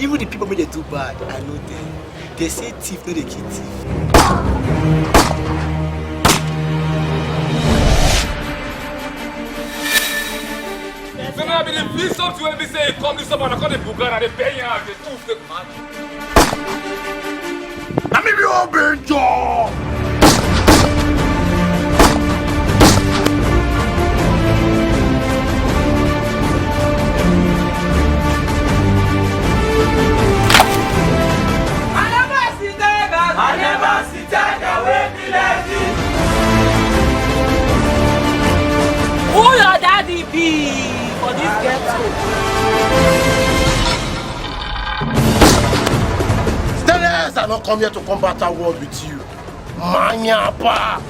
Even the people make they too bad, I know them. They say thief, no they kill thief. So now be the police up to every say come to someone and call the Bugan and they pay you out, they tooth the man. I'm in your bench. I never see tiger with me like this. Who your daddy be for this ghetto? Stainless, I don't come here to combat a war with you. Manyapa.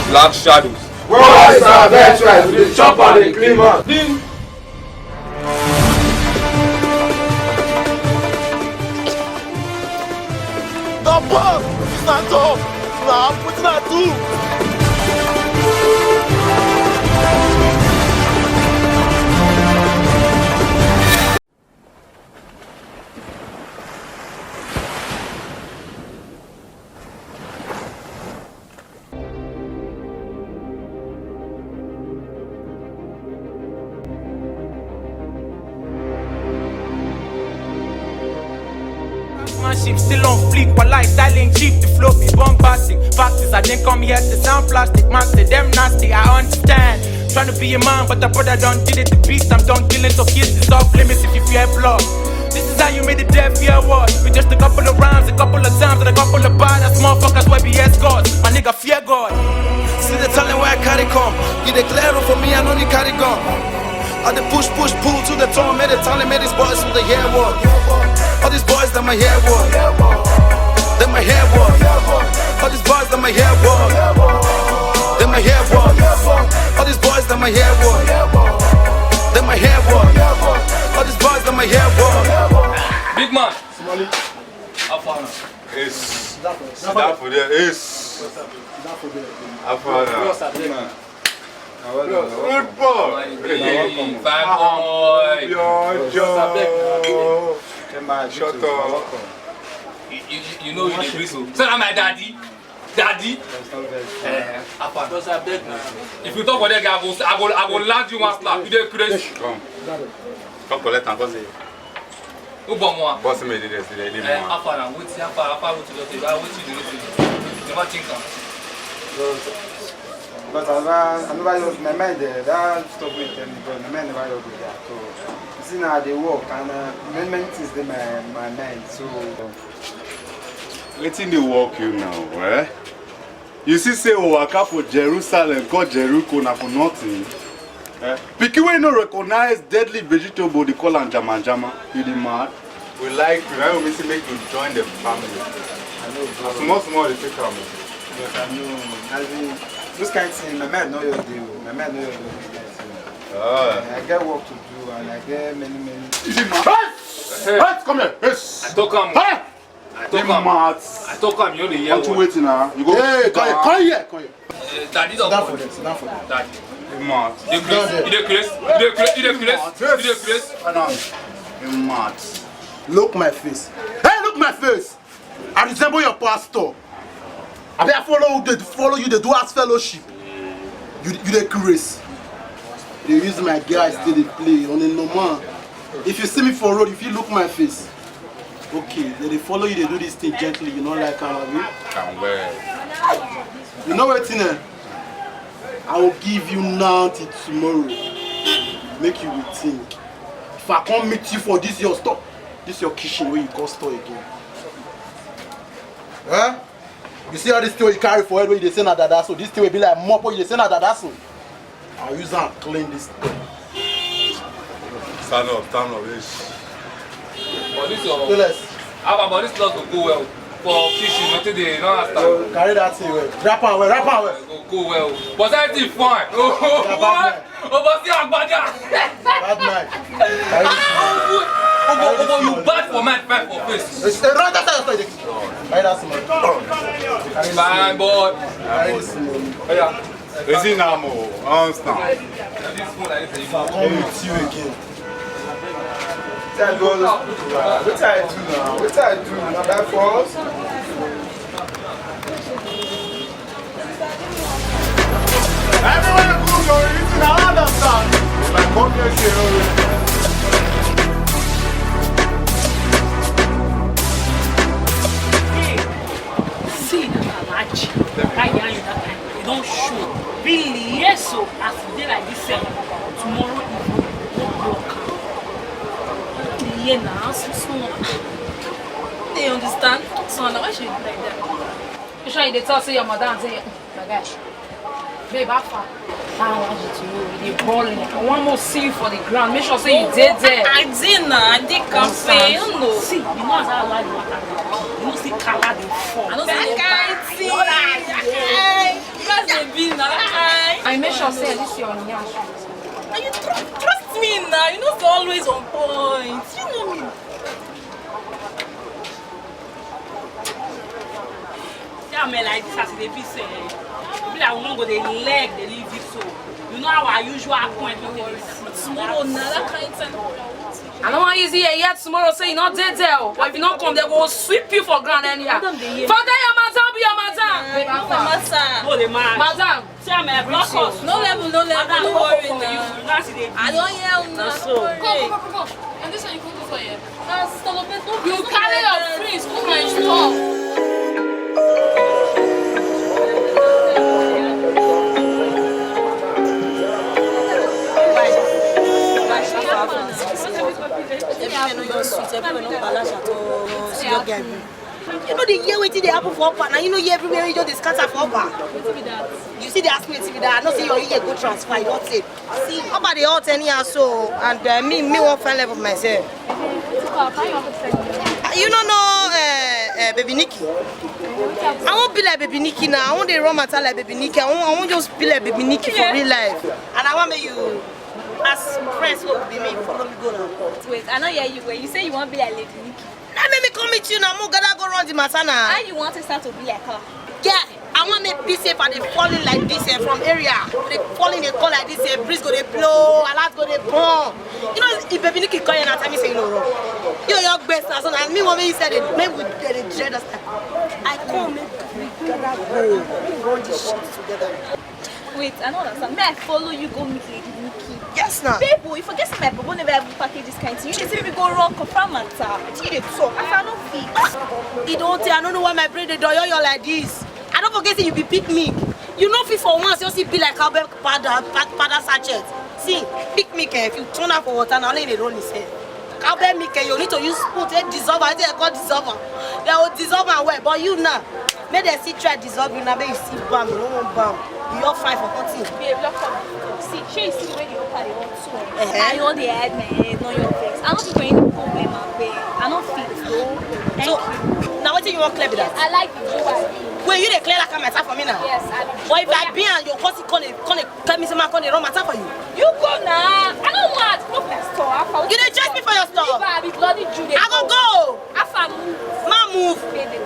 Black shadows. Boys are veterans, we chop on the cleaner. Ding. The boss! It's not up! Now, what's not do? Ship still on fleek, but like styling cheap, the flow be bombastic. Fact is, I didn't come here to sound plastic. Man, say them nasty, I understand. Trying to be a man, but the brother don't deal it the beast. I'm done killing, so kids is off limits if you fear blood. This is how you made the death fear what? With just a couple of rhymes, a couple of times, and a couple of badass motherfuckers where be escorts. My nigga fear God. See the talent where I carry come. You declare for me, I know you carry gun. I the push, pull to the tone. Made the talent, made these boys with the hair war. All these boys that my hair war. Then my hair war. All these boys that my hair war. Then my hair war. All these boys that my hair war. Then my hair war. All these boys that my hair war. Big man. Somali. Afana. Is. That for there is. Afana. Good boy. Bad boy. Yo, Joe. Shut up. You know you the whistle. So I'm my daddy. Daddy. If you talk about that guy, I will land you one slap. You dey crazy. Come collect and go say. Who born one? Boss me did this. They leave me one. Afana, what you do? What you do? Never think of. But I never use my mind there. That stop with them because my mind never use that. So you see now they work and many things in my mind. So Letting they walk you now, eh? You see, say Waka for Jerusalem, called Jericho, now for nothing. Eh? Pikin wey no recognize deadly vegetable, they call am jama jama. You the mad? We like you. I will make you join the family. I know. Small, they take am. But I know. As in, this kind of thing, my mind know your deal. My mind know your deal. I get work to do and I get many. You the mad? Hey, come here. Yes. I talk him. Hey! I talk him. You the hear what? Waiting now. You go. Hey, come here. Daddy Sit down for them. Daddy. You mad? You dey crazy. You mad? Look my face. Hey, look my face. I resemble your pastor. I follow you, they do as fellowship. You the grace. They use my guys till they play on a normal. If you see me for road, if you look my face, okay, they follow you, they do this thing gently, you know, like Can wear. you know what, Tina? I will give you now till tomorrow. Make you rethink. If I can't meet you for this your store, this your kitchen where you go store again. Huh? You see how this thing you carry for head where you say na dada, so this thing will be like mop where you say na dada, so I'll use and clean this thing. Stand up, yes. But this your. Let's. But this lot will go well for fishing. Not today, don't understand. Carry that thing well. Wrap on well. Go well. But everything fine. Oh, bad night. but see Agbada. Bad night. Carry this thing. Oh, you bad for man, bad for face. Run that side. Fine, boy. Oh, yeah. Is it now, Mo? I understand. It's you again. What I do now? What I do? Not that for us? Everyone cool, you're eating another song. Like, come here, See, Alachi, right now you don't show. Really, yes, so as today like this, tomorrow you will block. Yeah, now, so they understand. So now, why should you do like that? You sure they tell say your mother and say, my guy, babe, how far? I want you to know you're balling. I want more see you for the ground. Make sure say you did there. I did now. I did campaign. You know. See, you know as I like water. You know see color they fall. I know say I can't see. Because they be now. I make sure say this your nyash. And you trust me now. You know it's always on point. You know me. Yeah, man, like this as they be saying. I won't go the leg, they leave it so. You know our usual appointment is tomorrow, that kind of I don't want you here yet tomorrow, say you're not dead there. But if you don't come, they will sweep you for ground anyhow. Forget your madam, be your madam. No, the man. Madam. See, I'm a block us. No level, don't worry now. I don't hear now. Go. And this one you come to for you. You carry your friends, come and stop. You know the year waiting they happen for upper. Now you know you everywhere you do this scatter for upper. You see they ask me to be that. I know say your year go transfer. You don't say. See upper they all 10 years so and me won't find level myself. You don't know baby Nikki. I won't be like baby Nikki now. I want the raw matter like baby Nikki. I won't just be like baby Nikki for real life. And I want me you. As friends will be me, follow me go now. Wait, I know you where you say you want to be like Lady Nikki. Now let me come meet you now. I'm gonna go run the matter now. And you want to start to be like her? Yeah, I want to be safe and they falling like this from area. They falling they call like this, breeze go they blow, a lot go they bomb. You know, if baby Nikki call you and tell me say you know wrong. You're your best person and me when you said it, maybe we get a dread us. I come make we gotta go run this shit together. Wait, I don't understand. May I follow you go meet Lady Nikki? Yes, now. People, you forget my people never ever package this kind of thing. You see me go wrong, confirm matter. You dey talk. I cannot feel. You don't tell. I don't know why my brain they do you like this. I don't forget that you be pick me. You know fit for once, you see be like cowbell powder sachet. See, pick me if you turn up for water now only they run his head. Cowbell milk you need to use put a dissolver. I think I call dissolver. They will dissolve and well, but you now. Make them see try dissolve you now, make you see bam, you don't want bam. You all fine for nothing. Babe, look up. See, she see when you open the one too. I know the head, my head, not your face. I don't think any problem, my babe. I don't feel so. Thank you. Now what do you want clear with that? I like the joy. Wait, you dey clear like matter for me now? Yes, I do. But if I be and your cousin come tell me say man come run matter for you. You go now. I don't want to go to the store. You dey dress me for your store. I be bloody Judy. I go. Afa move. Ma move. Baby.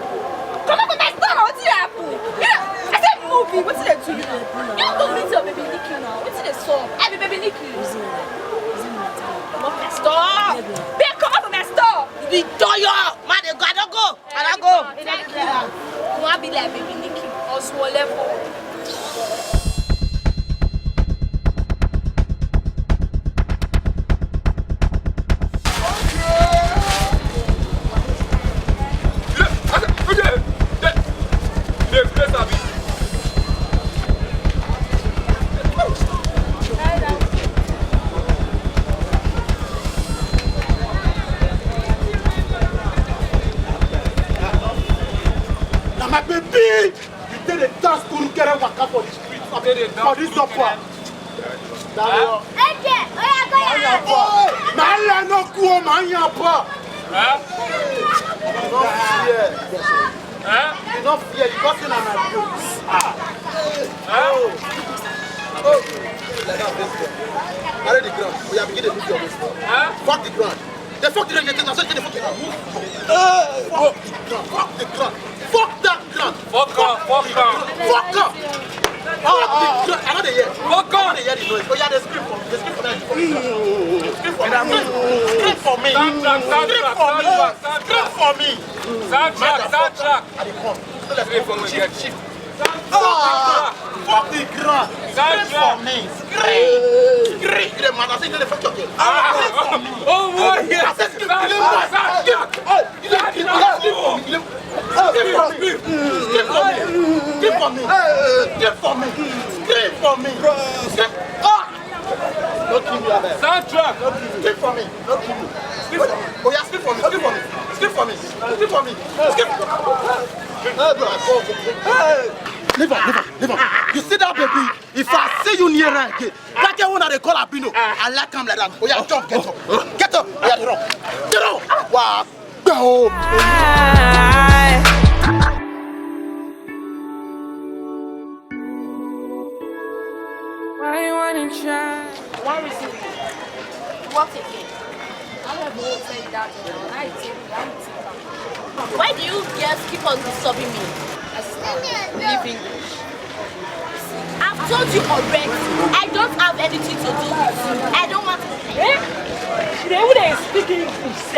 Come on to my store. What did happen? I said movie. What did they do? You don't go meet your baby Nikki now. What did they saw? I be baby Nikki. Come on to my store. Babe, come on to my store. You be doyo. Man, I don't go. I don't go. You want to be like baby Nikki or small level. My baby, you did a dance to get a waka for the streets for this supper. Man, no cool, man, you don't fear, you got in on my boots. Carry the ground. We have begun to move your waist. Fuck the ground. The fuck did I get? I said, get the fuck out. Fuck the ground. Fuck that ground. Fuck off. Fuck off. I know they hear. Fuck on. They hear the noise. Oh yeah, they scream for me. They scream for me. Scream for me. Scream for me. Scream for me. Soundtrack. I dey come. Scream for me. Shift. Fuck the ground. Scream for me. Scream. You the man. I say you the fuck your girl. Oh boy. I said scream. Scream for me. Don't kill me, Abel. Soundtrack. Scream for me. Don't kill me. Oh yeah, scream for me. Scream for me. Scream for me. Scream for me. Leave her. You see that, baby? If I see you near her again, that girl one they call Abino. I like him like that. Oh yeah, jump, get up. Get up. Oh yeah, get up. Wow. Go. Why you wanna try? One reason. What again? I don't know what say that. Why do you girls keep on disturbing me? Leaving. I've told you already. I don't have anything to do with you. I don't want to. They would speak English.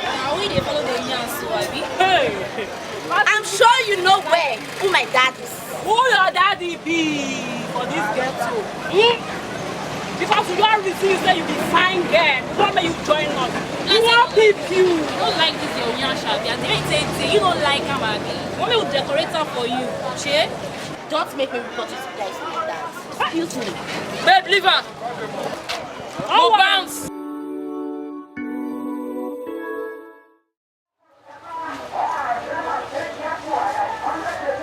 Now we follow the young so Hey. I'm sure you know who my dad is. Who your daddy be for this ghetto? Because you are receiving that you be fine girl. We don't make you join us. We want people. You don't like this your young shabby. You don't like him again. Want me to decorate her for you? Che? Don't make me report it to guys like that. Excuse me. Babe, leave her. Oh, bounce.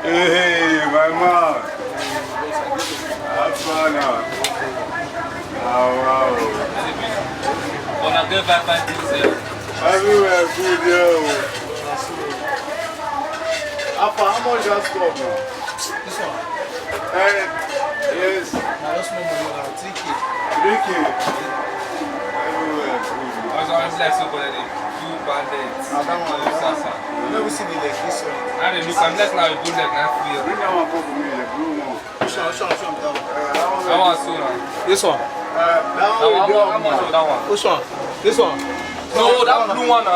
Hey, my man. Have fun now. Wow. On a good vibe Everywhere good, yo. Apa, how much just stop now? This one. Hey, yes. Now just more money now. 3K. 3K. Everywhere good. I was always like so good at it. Two bandits. You never seen it like this one. I didn't look. I'm less now. Good like that for you. Bring that one for me, the blue one. Show me that one. I want to now. This one. How much of that one? Which one? This one. No, that blue one.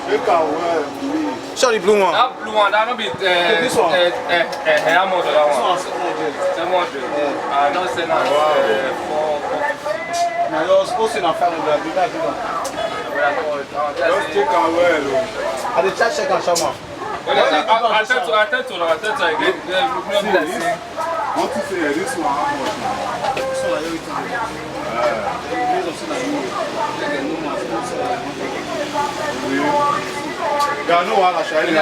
Make a well, me. Show the blue one. That blue one. That no be. This one. How much of that one? This one. 700. I don't say now. 450. Now you're supposed to have 500. Do that, do that. Just take a well. I did check and show more. I tell to again. I want to say this one how much now? This one like everything. Based on something you no one is shining.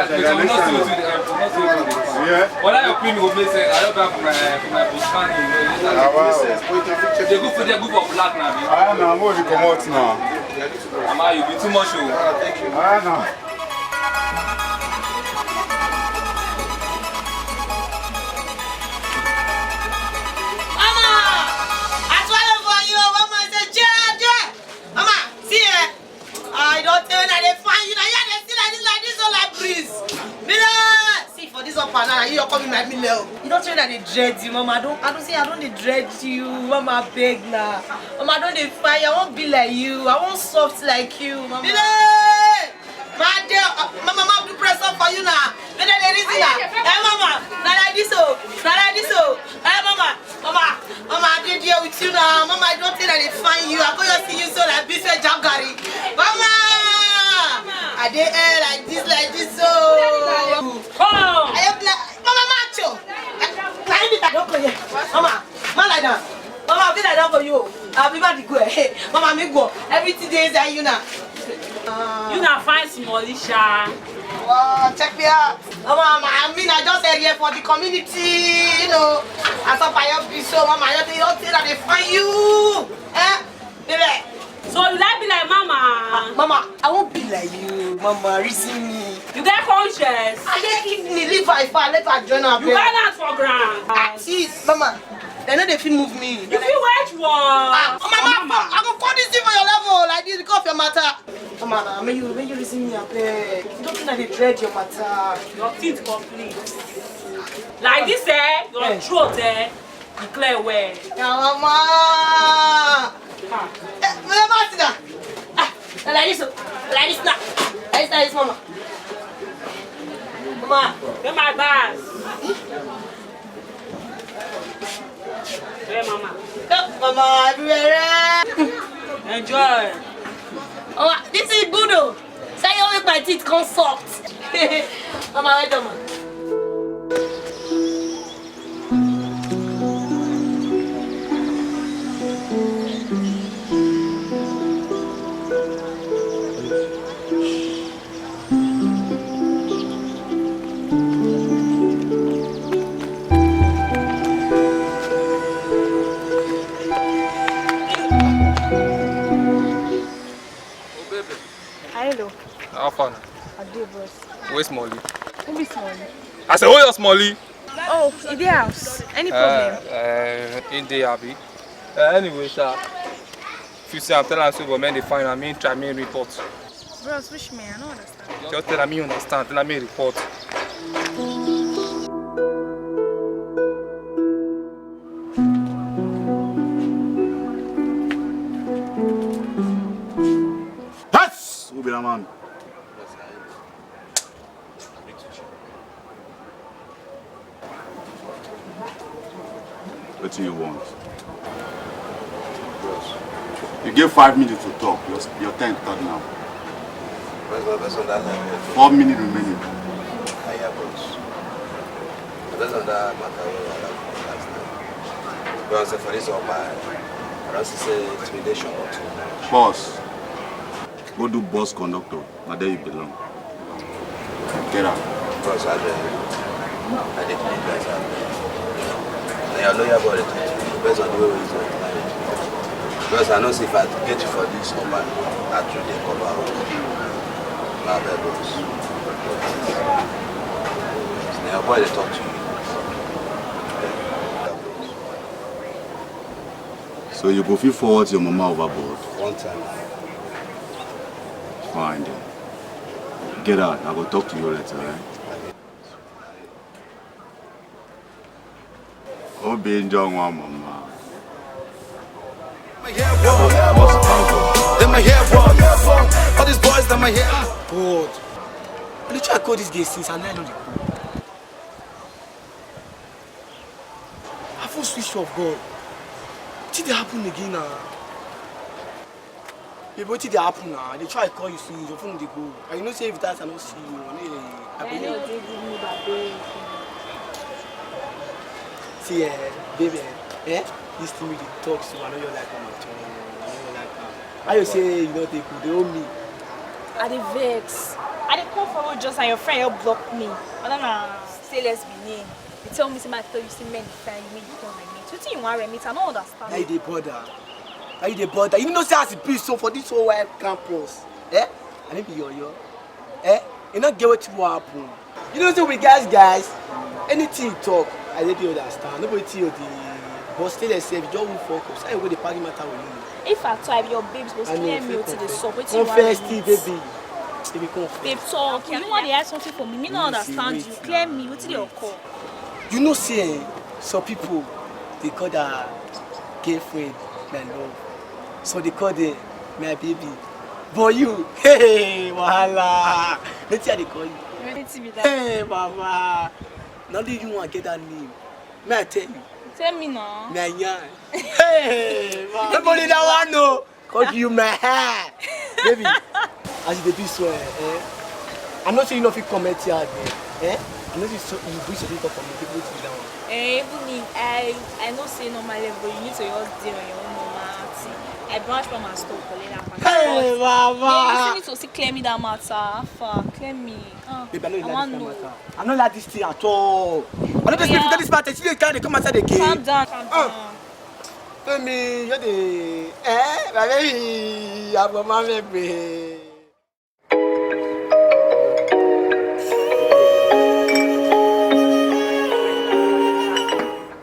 Yeah. What are your opinion of me saying? I don't have my Bustani. They go for black now. I know, I'm going to come out now. Ama, you be too much. Thank you. I know. I don't tell you that they find you. Now they see like this, all like breeze. Miller, see for this up and down, you're coming like Miller. You don't tell you that they dread you, Mama. I don't they dread you, Mama. Beg now, Mama. I don't they find you. I won't be like you. I won't soft like you, Mama. Miller, my dear, Mama, do press up for you now. Then they reason now. Hey, Mama, not like this, oh, not like this, oh. Hey, Mama, I did deal with you now. Mama, I don't think that they find you. I'm going to see you so like this, Jagari. Mama, I did air like this, so. I am like, Mama, macho. Don't go here. Mama, like that. Mama, I'll be like that for you. I'll be back to go. Hey, Mama, me go. Everything there is like you now. You not find Smallisha. Wow, check me out. Mama, I mean, I just here for the community, you know. I thought I have been so, Mama, I don't think that they find you. Baby. So you like be like Mama? Mama, I won't be like you. Mama, reason me. You get conscious. I just keep me leave her if I let her join her. You got that for ground. See, Mama, they know they feel move me. You feel which one? Mama, I'm gonna call this thing for your level like this because of your matter. man, may you listen me, I beg. You don't think that they dread your matter. Your teeth complete. Like this, your throat, declare well. Yeah, mama. Like this now. Like this, mama. Mama, get my bars. Hey, mama. Mama, everywhere. Enjoy. Oh, this is good though. Say you make my teeth come soft. Mama, wait, mama. Hello. How far now? I do, boss. Where's Molly? Who is Molly? I said, where's Molly? Oh, in the house. Any problem? In the Abbey. Anyway, sir. If you say I'm telling you, but men they find I mean, try me report. Bros, which man? I don't understand. Just tell me you understand, tell me report. Who be that man? What do you want? You give 5 minutes to talk. Your turn start now. 4 minutes remaining. Based on that matter, because for this, I don't say intimidation or too much. Boss. Go do boss conductor. Now there you belong. Get out. Because I did guys out there. And you're loyal about it. Based on the way we do it. Because I know if I get you for this, I through the cover out. Now there goes. So your boy they talk to you. So you go feel forward your mama overboard. One time. Fine then. Get out. I will talk to you later, right? Oh, be enjoying one mama. Then my hair walk. All these boys that my hair. God. I try to call this guy since I know the call. I feel switch off, God. What did happen again now? Baby, what did happen now? They try to call you since your phone they go. And you know say if that I don't see you. I see, baby, this thing with the talk, so I know you like on my tongue. Why you say you don't take good? They owe me. I dey vex. I dey come forward just and your friend you block me. I don't know. Say let's be name. You tell me say my thought you see men define me, you don't like me. So you want to meet? I don't understand. Why they bother? Why they bother? You know say as it be so for this whole wide campus. And it be yo. You not get what you happen. You know say we guys, anything you talk, I let you understand. Nobody tell you the but still they say you just won't focus. I go the party matter with you. If I try your babes go clear me to the sub, what you want? Confess, baby. Babe talk. You want to ask something for me? Me not understand you. Clear me. What did you call? You know say some people they call their girlfriend my love. So they call them my baby. But you, hey, wahala. Let's see how they call you. Hey, mama. Now do you want to get that name? May I tell you? Tell me now. Nanya. Hey, mama. Nobody that one know. Cause you my hair. Baby, as you be so, I'm not saying you know if you comment here, I know you bring something from me. People to that one. Even if I know say normal level, you need to just deal on your own normality. I branch from my store for later. Hey, mama. You need to see clear me that matter. Clear me. Baby, I know you like this matter. I don't like this thing at all. I don't just forget this matter. See, you can't come outside again. Calm down. Tell me, you're the my baby, I'm a baby.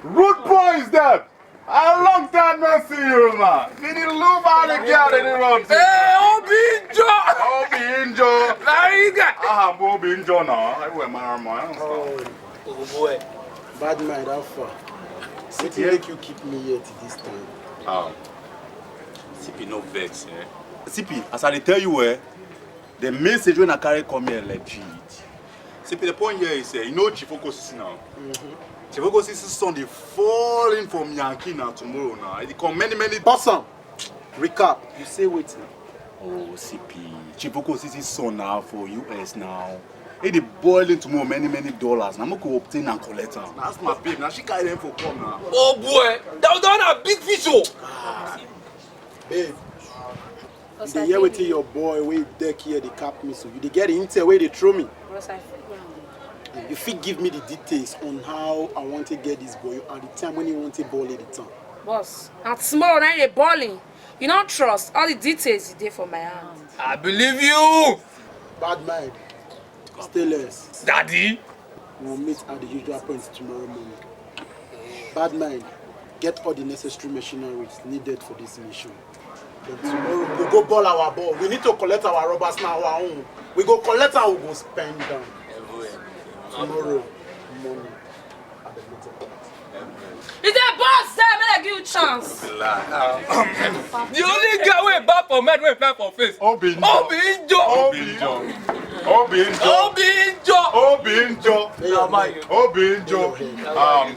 Rude boy is that? A long time no see you, man. Did you lose all the girl in the road? Hey, Obinjo! injured. Bobby injured now. I wear my arm. Oh boy. Bad mind, how far? What make you keep me here to this time? CP no vex, eh? CP, as I tell you, the message when I carry come here legit. CP, the point here is, you know Chifoko Sisi now. Chifoko Sisi's son, they falling from Yankee now tomorrow now. It come many. Awesome. Recap. You say wait now. Oh, CP. Chifoko Sisi's son now for US now. It is boiling tomorrow many dollars. Now I'm going to obtain and collect her. That's my babe. Now she carry them for come now. Oh boy, that was a big visual. Babe. You dey hear wetin your boy wey deck here dey cap me so you dey get the intel wey dey throw me. You fit give me the details on how I want to get this boy at the time when he want to ball at the time. Boss, at small now you're balling. You don't trust all the details you did for my hand. I believe you. Bad mind. Stay less. Daddy. We'll meet at the usual point tomorrow morning. Bad mind. Get all the necessary machineries needed for this mission. Then tomorrow we'll go ball our ball. We need to collect our robbers now our own. We go collect and we go spend down. Tomorrow morning at the meeting point. Is that boss there? May I give you a chance? The only guy way back for men way back for face. Obinjo.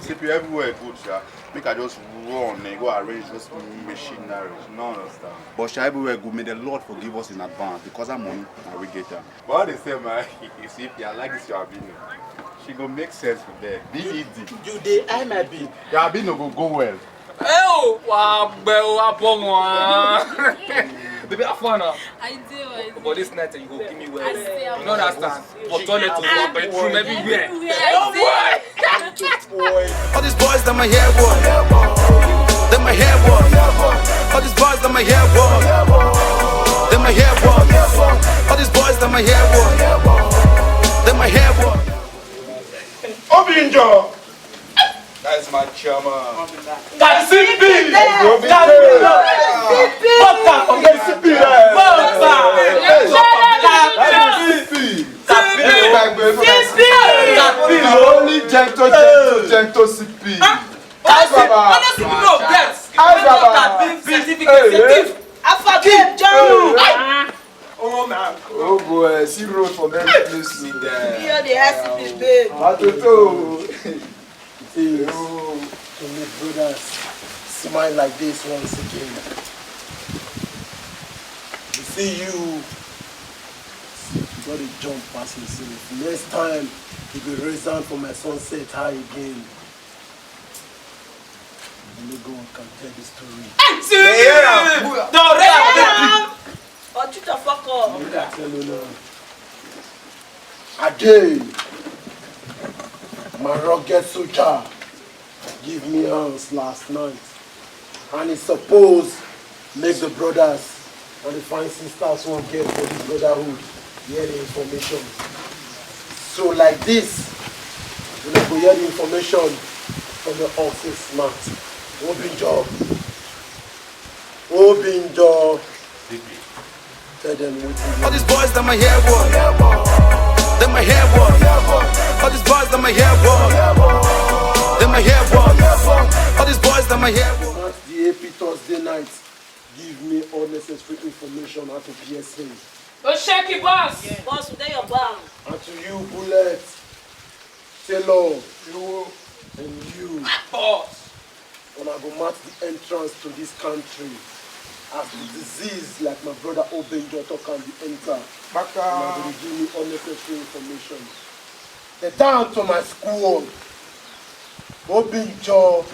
CP everywhere good, sha. Make I just run and go arrange those machinery. No understand. But sha everywhere good. May the Lord forgive us in advance because I'm money and we get them. But they say, man, CP, I like this your Abino. She go make sense with that. BED. You dey I my babe. Your Abino go well. Oh, wow, baby, have fun now. I do. But this night you go give me well. You know that stand. For toilet to go bedroom everywhere. Oh boy. All these boys that my hair boy. They my hair boy. All these boys that my hair boy. They my hair boy. All these boys that my hair boy. They my hair boy. Obinjo. That's my chama. That's CP! Only Gento CP. Oh boy, see road for them place. Here the SCP, babe. To meet brothers smile like this once again. You see you got to jump past yourself. Next time you will raise hand for my sunset high again. Let me go and tell the story. Oh, you the fuck up. Tell you now. Again. My rugged soldier give me hands last night, and it's supposed make the brothers and the fine sisters won't get for this brotherhood hear the information. So like this, we go hear the information from the office mouth. Obinjo. Tell them what. All these boys that my hair boy. They my hair boy. All these boys that my hair boy. They my hair boy. All these boys that my hair boy. That's the AP Thursday night. Give me all necessary information out of PSA. Oh, shaky boss. Yeah. Boss, today you're bound. And to you, Bullet, Taylor, you, and you. Boss. When I go mark the entrance to this country, as the disease like my brother Obinjo can be entered. And I'm going to give me unnecessary information. They down to my school. Obinjo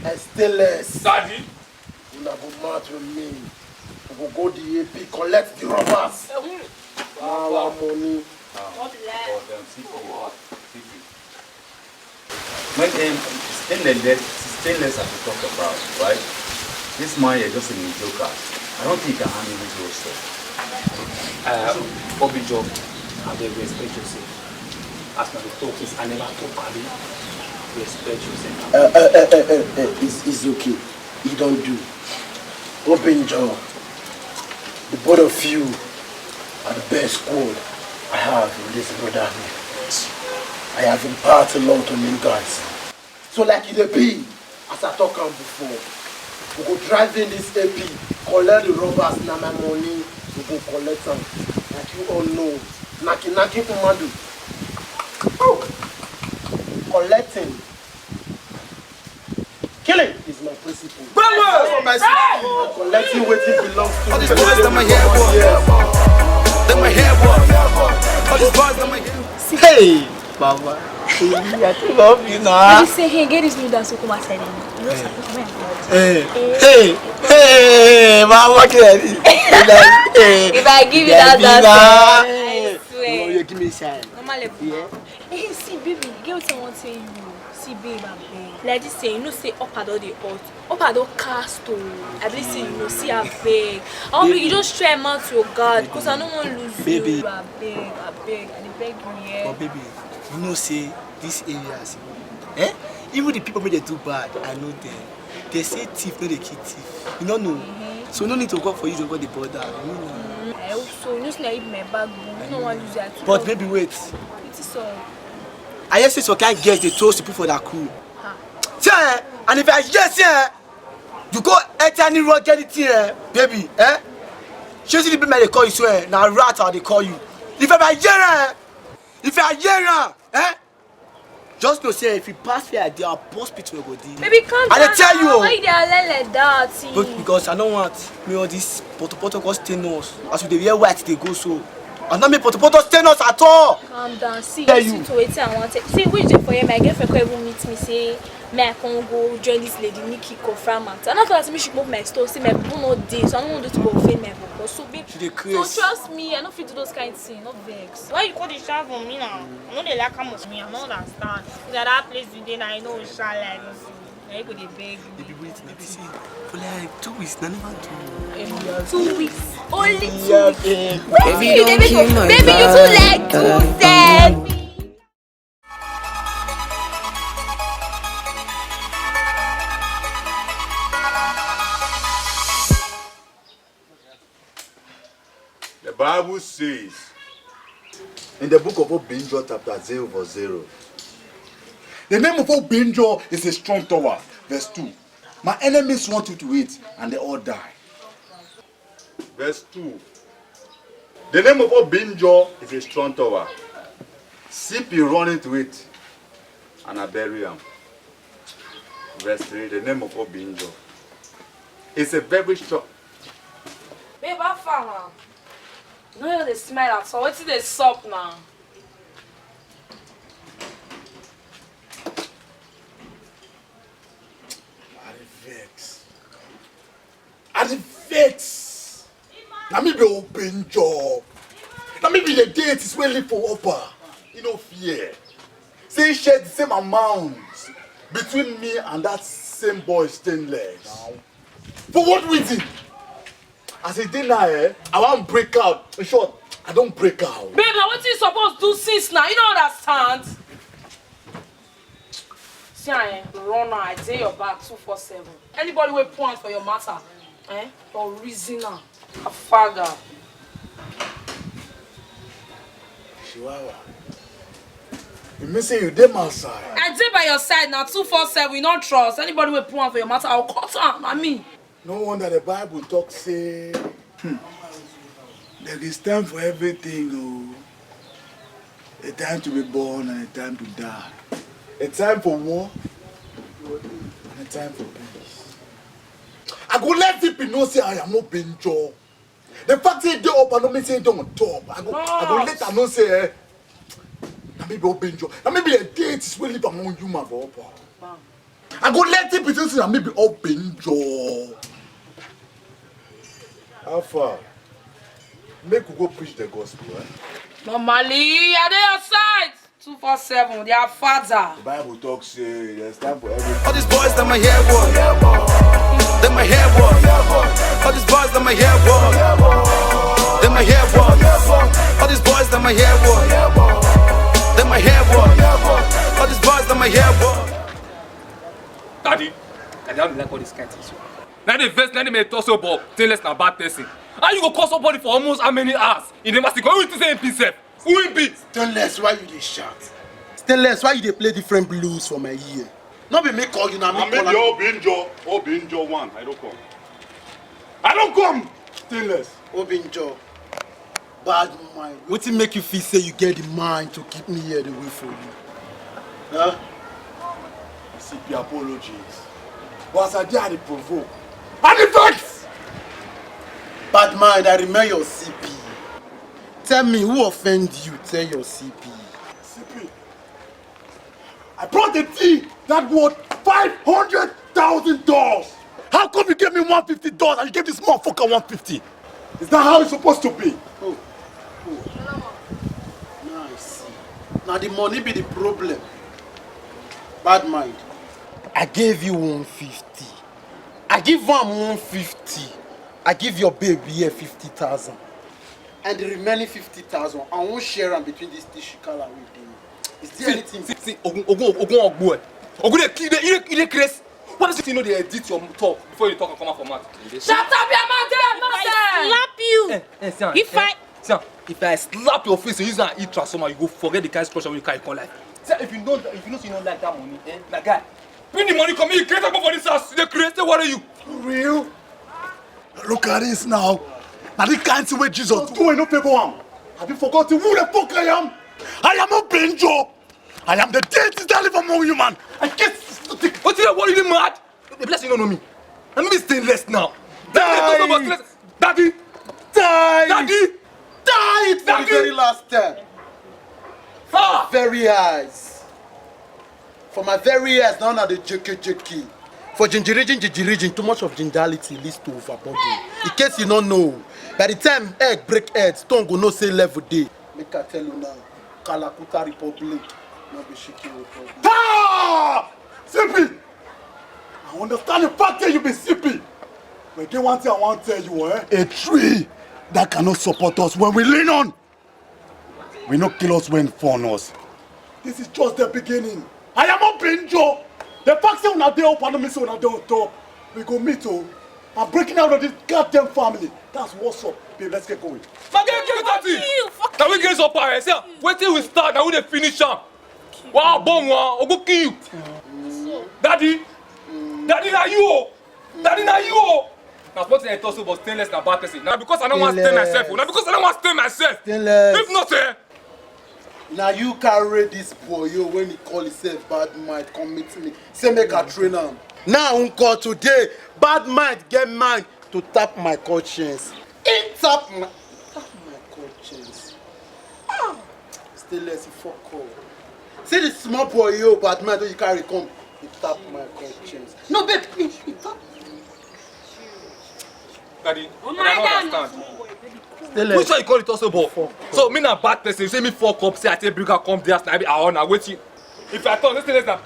and Stainless. Daddy. When I go march with me, I will go the AP, collect the robbers. Our money. When stainless as we talk about, right? This man is just a mediocre. I don't think he can handle this whole stuff. Obinjo, I dey respect yourself. As my talk is, I never talk about it. Respect yourself. It's okay. You don't do. Obinjo, the both of you, are the best squad I have in this brotherhood. I have imparted a lot on you guys. So like it be, as I talked about before, we go drive in this AP, collect the robbers, na my money, we go collect them. Like you all know, Naki Umadu. Collecting. Killing is my principle. Collecting what belongs to me. All these boys that my hair walk. That my hair walk. All these boys that my hair walk. Hey, Baba. I love you now. You say, hey, get this new dance to come outside. Hey, Mama, if I give you that dance, I swear. You give me a sign. Yeah. Hey, see, baby, get what I want to say you. See, babe, I'm big. Like this say, you know, say up at all the hot. Up at all cast. I believe say, you know, see, I'm big. I want you just try them out to your God, because I don't want to lose baby. You. I beg, you, yeah. But baby, you know, say, this areas, even the people when they do bad, I know them. They say thief, no they kill thief. You don't know. So no need to work for you to go the border. I hope so. You know, say even my bag, you don't want to use that. But maybe wait. It is so. I just say so can't get the toast to put for that crew. See, and if I just say you go enter any road, get it here, baby, she see the people they call you so now rat or they call you. If I hear just to say if you pass here, they are post people go deal. Baby, come down. And I tell you, why they are like that? but because I don't want me all this poto go stain us. As we dey wear white, they go so. I don't make poto stain us at all. Calm down. See, you to wait I want to see which day for you. My girlfriend come even meet me say, "May I come go join this lady Nikki confirm it." And after that, me she move my store. See, my people not day, so I don't want to go offend my people. So babe, so trust me. I don't fit do those kind of things. Not vex. Why you call the shot for me now? I know they like how much me. I don't understand. That place today, I know it's shot like this. I go dey beg. The people maybe see for like 2 weeks, none of 2 weeks. Only 2 yeah, weeks. Baby, Baby, you too like to send me. The Bible says in the book of Obinjo chapter 0:0, the name of Obinjo is a strong tower. Verse 2. My enemies want you to eat and they all die. Verse 2. The name of Obinjo is a strong tower. Sippy run into it and I bury him. Verse 3. The name of Obinjo is a very strong. Babe, how far now? You know they smell at all. What's the sup now? I dey vex. Now me be Obinjo. Now me be the deities wey live for upper. You know fear. Say he share the same amount between me and that same boy Stainless. For what reason? As a dinner, I want break out. In short, I don't break out. Babe, now what you supposed to do since now? You don't understand. See, runner, I dare your back 247. Anybody will point for your matter, or reasoner, a father. Chihuahua. You mean say you dey my side? I did by your side now 247. You don't trust anybody will point for your matter. I'll cut on. I mean. No wonder the Bible talks say there is time for everything. Oh. A time to be born and a time to die. A time for war and a time for peace. I go let people know say I am not Obinjo. The fact say they up and not me say they on top. I go let them know say na me be Obinjo. Na me be the deities wey live among human for upper. I go let people say na me be Obinjo. How far? Make we go preach the gospel, Normally, are they your side? 247, they are father. The Bible talks say there's time for everything. All these boys that my hair walk. That my hair walk. All these boys that my hair walk. That my hair walk. All these boys that my hair walk. That my hair walk. All these boys that my hair walk. Daddy, I don't like all this kind of things. Now they vex, now they may talk about stainless na bad person. How you go call somebody for almost how many hours? In the master, who is saying peace? Who will be? Stainless, why you dey shout? Stainless, why you dey play different blues for my ear? Not be me call you now, me call you. Obinjo one. I don't come. I don't come. Stainless. Obinjo. Bad mind. What make you feel say you get the mind to keep me here the way for you? Huh? CP apologies. But as I did, I provoke. And the facts! Bad mind, I remember your CP. Tell me who offended you, tell your CP. CP, I brought the tea that worth $500,000. How come you gave me $150 and you gave this motherfucker $150? Is that how it's supposed to be? Oh. Now I see. Now the money be the problem. Bad mind. I gave you 150. I give him 150. I give your baby here 50,000. And the remaining 50,000, I won't share them between these two shikala with them. Is there anything? See, Ogun, they crazy. What does it you know they edit your talk before you talk and come out for mouth? Shut up, your mother! Slap you! If I slap your face and use that eat transformer, you go forget the kind of structure you can't call life. See, if you know you don't like that money, like guy, bring the money, come here, you create a for this house, they create, what are you? Real? Look at this now. Now this can't see where Jesus doing no favor am. Have you forgotten who the fuck I am? I am a Benjo. I am the deity that live among you, man. I can't stick. What is that? What are you mad? The blessing you don't know me. I'm be stainless now. Die! Daddy! Die! Daddy! Die it for the very last time. For my very eyes. For my very eyes, none of the JKJK. For gingerijin, too much of gingality leads to overbody. In case you don't know, by the time egg break head, stone go no say level day. Make I tell you now, Kalakuta Republic, not be shaking Republic. Ah! CP! I understand the fact that you be CP. But then one thing I want to tell you, a tree that cannot support us when we lean on. We not kill us when fawn us. This is just the beginning. I am a Benjo. The fact that when they open me, so when they on top, we go meet you. I'm breaking out of this goddamn family. That's what's up. Babe, let's get going. Now we get up here. Wait till we start. Now we finish up. Wow, bomb one. I'll go kill you. Daddy, now you. Daddy, now you. Now what I talk about stainless and bad person. Now because I don't want to stay myself. Now because I don't want to stay myself. Stainless. If not, now you carry this boy yo when he call himself bad mind, come meet me. Say make a train him. Now uncle today, bad mind get mind to tap my conscience. He tap my conscience. Stainless, fuck off. See the small boy yo, bad mind when you carry come, he tap my conscience. No babe, he tap. Daddy, I don't understand. Stainless. Which one you call it also about? So me na bad person. You say me fuck up. Say I say bring her come there. I be I wanna wait you. If I talk, let's say that.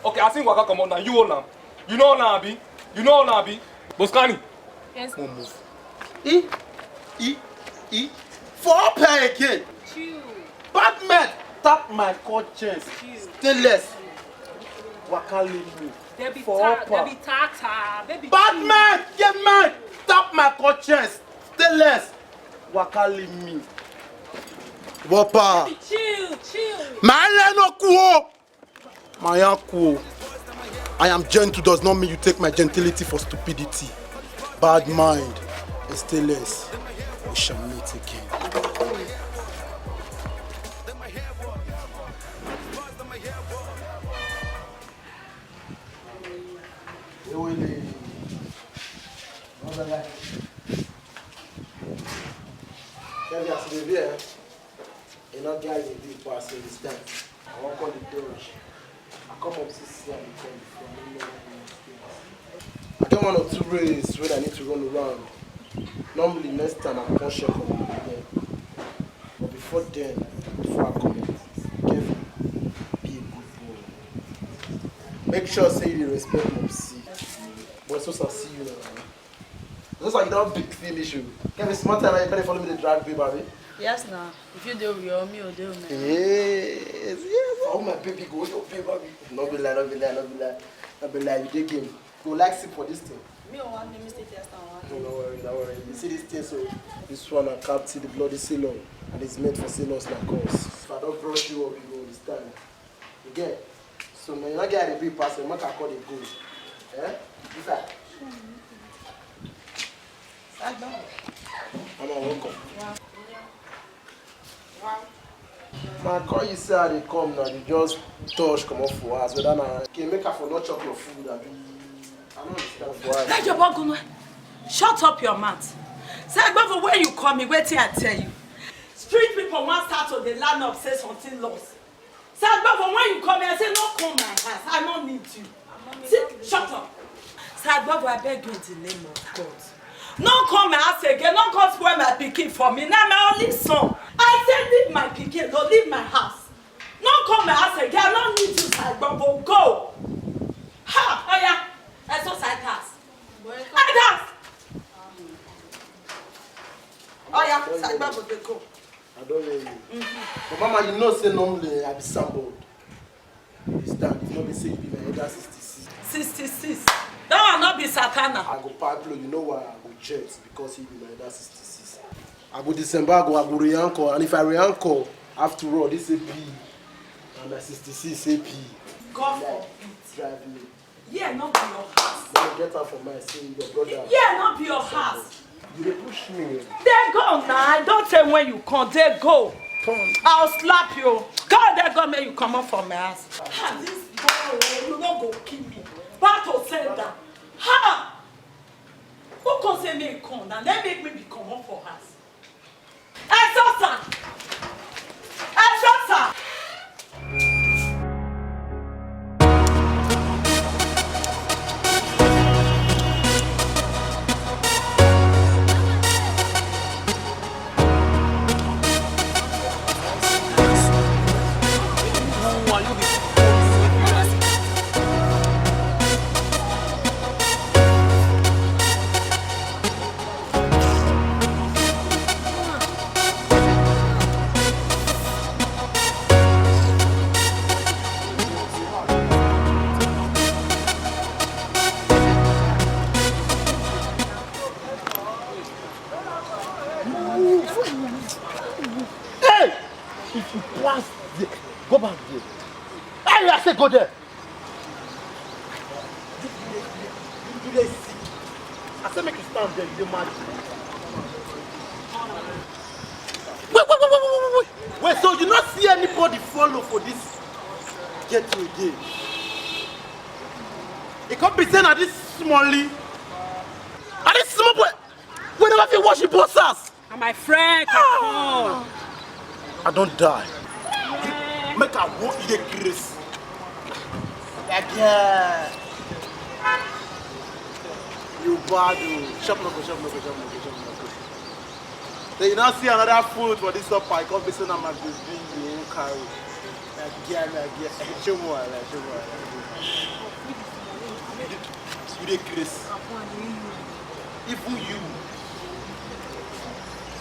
Okay, I think Waka come on now. You all now. You know now, Abi. You know now, Abi. Boskani. Yes. Move. For pay again. Bad man tap my conscience. Stainless. Waka leave me. Baby For tata. Baby. Bad man, get mad. Tap my conscience. Stainless. Waka leave me. Wapa. Chill. My no cool. My cool. I am gentle does not mean you take my gentility for stupidity. Bad mind. Stainless. We shall meet again. You know, guys, they do pass in this time. I won't call the Doge. I come up to see and come I get 1 or 2 races when I need to run around. Normally, next time I can't check up again. But before then, before I come in, Kevin, be a good boy. Make sure say you respect my see. But so I'll see you now. Those are you don't big finish you. Kevin, smart time you can follow me the drag baby. Yes, now. If you do real, me or do me. Yes. Oh my baby, go your baby. No be lie. You take him. Go like sit for this thing. Me or one mistake test and Don't worry, don't worry. You see this thing, so this one I can't see the bloody sailor, and it's meant for sailors like us. If I don't brush you up, you go understand. You get? So now you not get a big pass, you make a call the goal. Eh? This side. I'm a welcome. Man, call you say how they come now, you just touch, come off for us. Whether now, can make her for not chop your food, I don't understand for us. Let your bug go. Shut up your mouth. Say, but when you call me, wait till I tell you. Street people want start to the land up, say something lost. Say, but when you call me, I say, no, come my house. I don't need you. See, shut up. Say, but I beg you in the name of God. No come my house again, no come spoil my pikin for me. Now my only son. I say leave my pikin, don't leave my house. No come my house again, I don't need you, side bubble. Go. Ha! Oh yeah. I saw side house. Side house. Oh yeah, side bubble they go. I don't hear you. But mama, you know say normally I be sampled. This time, if not be say you be my elder 66. 66. That will not be Satana. I go Pablo, you know why I go jet because he be my elder 66. I go December, I go re-anchor, and if I re-anchor, after all, this AP, and my 66 AP. God forbid. Drive me. Yeah, not be your house. Then get out from my saying your brother. Yeah, not be your house. You dey push me. They go now. Don't say when you come, they go. I'll slap you. God, they go make you come up from my house. Ha, this boy, you not go kill me. Battle center. Ha! Who can say me come and then make me become up for us? Exorsa! Exorsa! Go back there. Hey, I said go there. You dey see. I said make you stand there, you dey mad. Wait, so you not see anybody follow for this get to again? It can't be saying that this smally. And this small boy, we never feel worship bosses. And my friend, come. I don't die. Make a walk in the grace. Again. You bad. Shop no go. Then you now see another food for this supper. I can't be saying I'm a baby. You won't carry. Again. Show more. You the grace. Even you.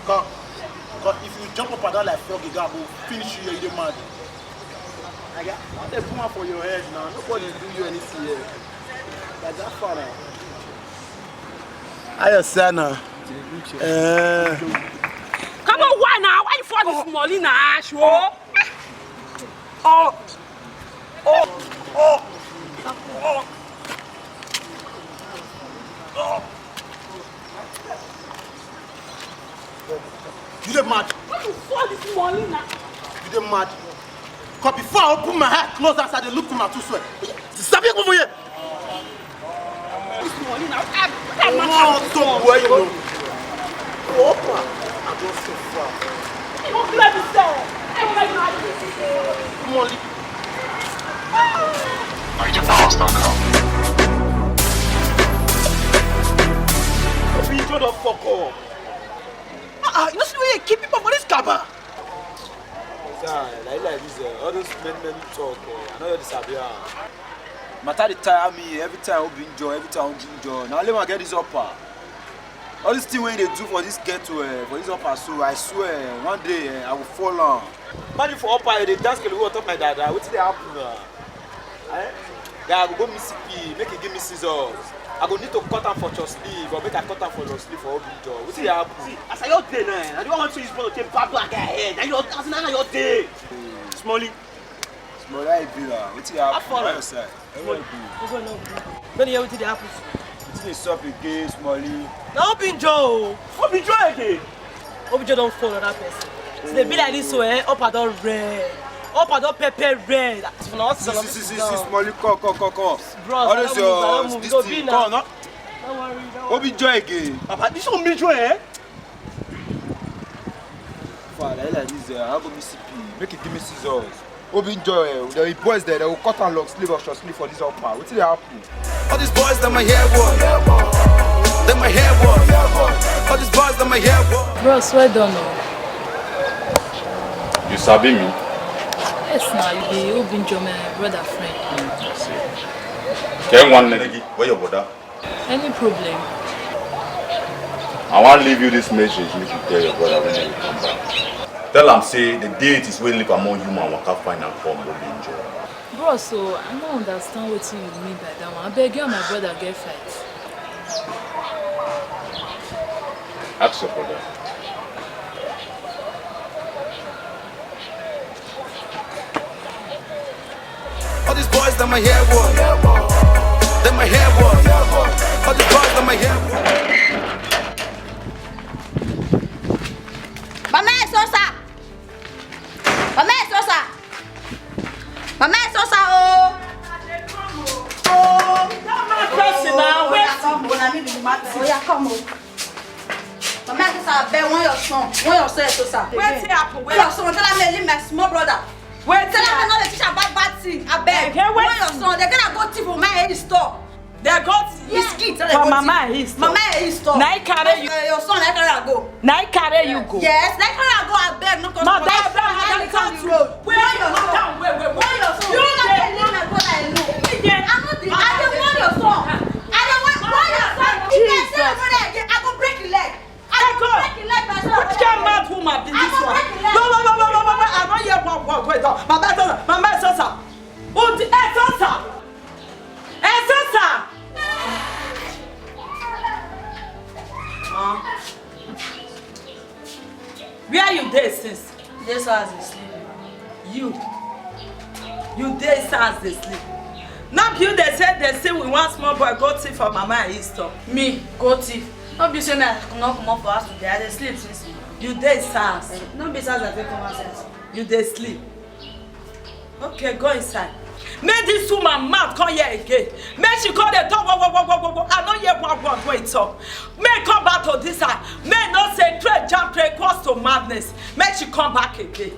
Because if you jump up and down like frog, you go finish you. You're mad. I got a puma for your head now. Nobody do you anything here. Like that far now. I say now. Come on, why now? Why you for this money now? You dey mad? Why you for this money now? You dey mad? Because before I open my head close as I dey look to my two sweat. Stop it over here. This money now. Stop where you go. Opa. I don't so far. You won't let me stay. Come on, leave. Shut the fuck up. You know see you keep people for this cabin. Like this, all those men talk. I know you disappear. Matter the tire me every time we enjoy, Now let me get this upper. All this thing when they do for this get to for this upper, so I swear one day I will fall on. Man, for upper they dance on top my dad. What did they happen? Guy, I go miss CP, make it give me scissors. I go need to cut am for your sleeve or make I cut am for your sleeve for Obinjo. Wetin dey happen? See, as I your day now, I don't want to use for the bad black ahead. Now your day. Smally. Small eye be la. Wetin dey happen? How far? Your side. Don't hear wetin dey happen. Wetin dey sup again, Smally? Na Obinjo. Obinjo again. Obinjo don fall on that person. So they be like this so up and down red. Up and down pepper red. See, Smally, come. Bros, Always your move. this Go thing. be now. Come, no? Don't worry. Obinjo again. Papa, this Obinjo Father, like this, I go miss CP. Make it give me scissors. Obinjo, there are boys there. They will cut and long sleeve or short sleeve for this upper. What did they happen? All these boys that my hair wore. That my hair wore. All these boys that my hair wore. Bros, well done. You sabi me? Yes, now you be Obinjo, my brother friend. Can one lady? Where your brother? Any problem? I want to leave you this message. Make you tell your brother when you come back. Tell him say the date is when live among human waka find and come Obinjo. Bro, so I don't understand what you mean by that one. I beg you and my brother get fight. Ask your brother. All these boys that my hair wore. That my hair wore. All these boys that my hair wore. Mama Sosa. Oh. Oh, that my person now. Oh, yeah, come on. Mama Sosa, bear one your son. One your son, Sosa. Wait happen. One your son. Tell me leave my small brother. Wait, tell me not to teach about bad thing. I beg. One your son. They're gonna go thief for my head store. They got biscuit. For Mama East. Mama East store. Now carry you. Your son, let her go. Now carry you go. Yes, let her go. I beg. No come. No, that's not come to road. Wait, wait. One your son. You don't let me leave my brother alone. I'm not. I don't want your son. I don't want your son. If I say your brother again, I go break your leg. I go break your leg myself. Which kind mad woman be this one? No. I don't hear what. Wait, Mama Sosa. Sosa. Where you dey since? This house is sleep. You dey house dey sleep. Now you they say we want small boy go thief for Mama Easter. Me go thief. No be say me no come up for house today. I dey sleep since. You dey house. No be house I take come outside. You dey sleep. Okay, go inside. Make this woman mouth come here again. Make she call the talk. I don't hear what wait talk. Make come back to this side. Make not say trade jump trade close to madness. Make she come back again.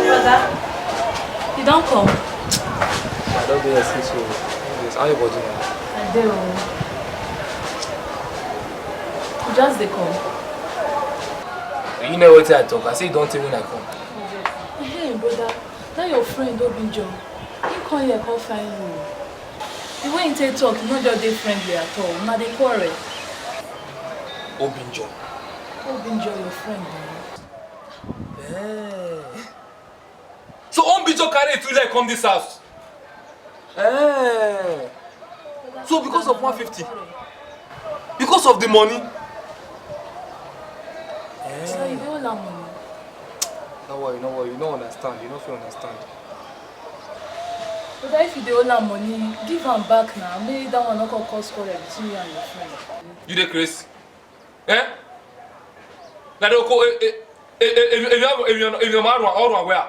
Brother, you don't come. I don't be a sister. Yes, how you body now? I do. You just dey come. You know what I talk. I say don't tell me when I come. Hey, brother, now your friend Obinjo. He come here, come find you. The way you take talk, you not just dey friendly at all. Now they quarrel. Obinjo. Obinjo, your friend. So Obinjo carry two leg come this house. So because of 150, because of the money. So you don't have money. No worry, you don't understand. You don't feel understand. But if you don't have money, give him back now. Maybe that one not gonna cause quarrel between you and your friend. You dey crazy? Now they go if you man all where?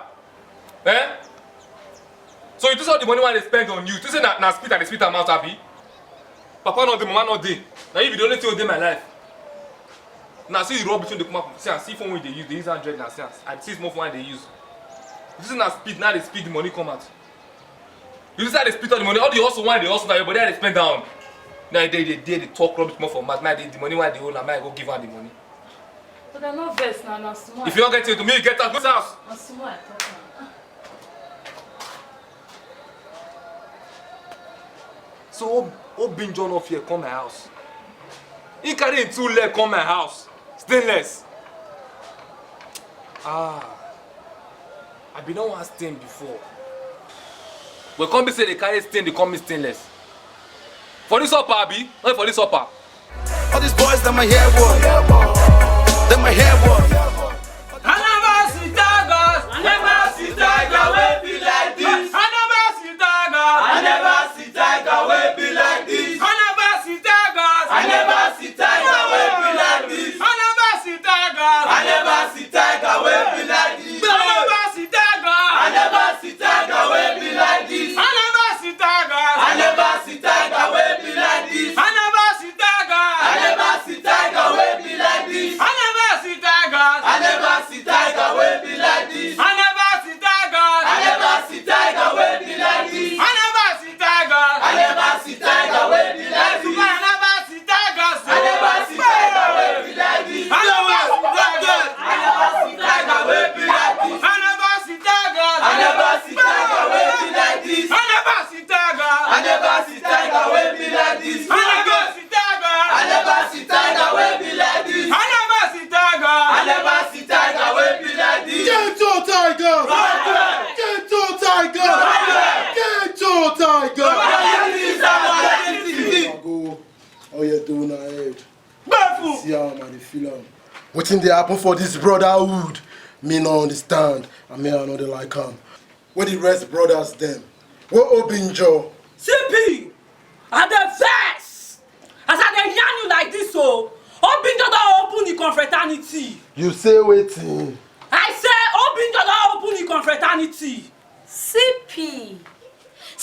So you just all the money they spend on you. You say na spit and they spit amount happy? Papa not the mama not dey. Now you be the only thing in my life. Now see the rubbish when they come up. See phone when they use 100 now. I see small phone they use. This is not speed. Now they speed the money come out. You see how they split all the money. All the hustle one they hustle now, but they spend down. Now they talk rubbish more for math. Now the money why they hold. Now I go give her the money. But they're not vex now. Now smart. If you don't get it to me, you get out. Go to house. Now smart. So Obinjo no fear come my house. He carry him 2 leg come my house. Stainless. I been no one stain before. But come be say they carry stain, they call me stainless. For this upper, Abi, not for this upper. All these boys that my hair was. That my hair was. I never see tigers. I never see tiger wey be like this. I never see tigers. I never see tiger wey be like this. I never see tigers. I never see tiger wey be like this. I never see tigers. I never see tiger wey be like this. I never see tigers. I never see tiger wey be like this. I never see tigers. I never see tiger wey be like this. I never see tigers. I never see tiger wey be like this. I never see tigers. I never see tiger wey be like this. I never see tigers. I never see tiger wey be like this. I never see tigers. I never see tiger wey be like this. I never see tigers. I never see tiger wey be like this. I never see tiger wey be like this. I never see tigers. I never see tiger wey be like this. I never see tigers. I never see tiger wey be like this. I never see tigers. I never see tiger wey be like this. I never see tigers. I never see tiger wey be like this. Gentle tiger! Gentle tiger! Gentle tiger! How you doing ahead? See how I feel am. Wetin dey happen for this brotherhood? Me no understand, and me I no dey like am. Where the rest brothers them? Where Obinjo? CP! And the vex! As I dey yarn you like this, so Obinjo don open the confraternity. You say wetin? I say Obinjo don open the confraternity. CP,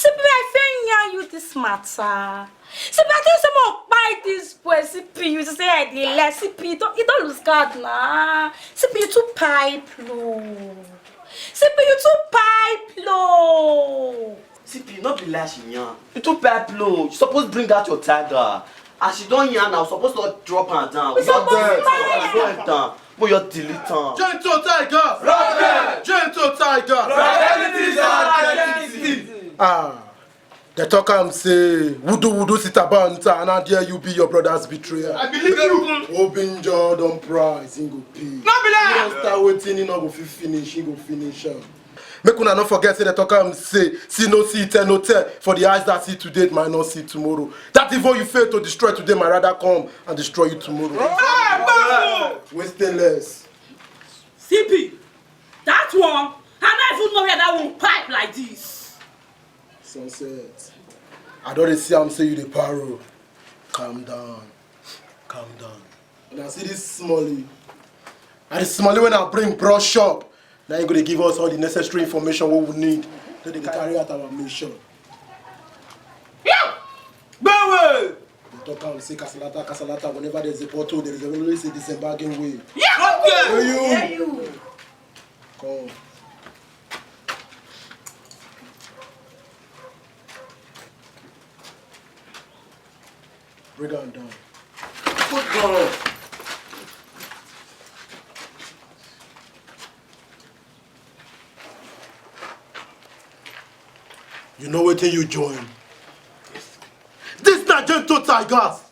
I fit yarn you this matter. CP, I tell you some buy this boy. CP, you say I dey let CP. You don't lose guard nah. CP, you too pipe low. CP, you too pipe low. CP, not be like she yarn. You too pipe low. You suppose bring out your tiger. As she don't yarn now, supposed to drop her down. We supposed to slow it down. But you're deleting. Gentle tiger! Rocket! Gentle tiger! Rocket! Ah, they talk am say, wudu sit about and how dare you be your brother's betrayer. I believe you. Obinjo don't price, he go pay. Not be like. He don't start waiting, he no go finish, he go finish am. Make una not forget say they talk am say, see no see, tell no tell. For the eyes that see today, might not see tomorrow. That evil you fail to destroy today, might rather come and destroy you tomorrow. Wasting less. CP, that one, I don't even know where that one pipe like this. Sunset. I don't see am say you the paro. Calm down. Calm down. And I see this Smally. And the Smally when I bring brush up. Now you're going to give us all the necessary information what we need so they can carry out our mission. Yeah! Baby! They talk and say Casalata, whenever there's a portal, there is always a disembarking way. Yeah! Okay! Where you? Come. Bring her down. Put her. You know what you join? This not Gentle Tigers.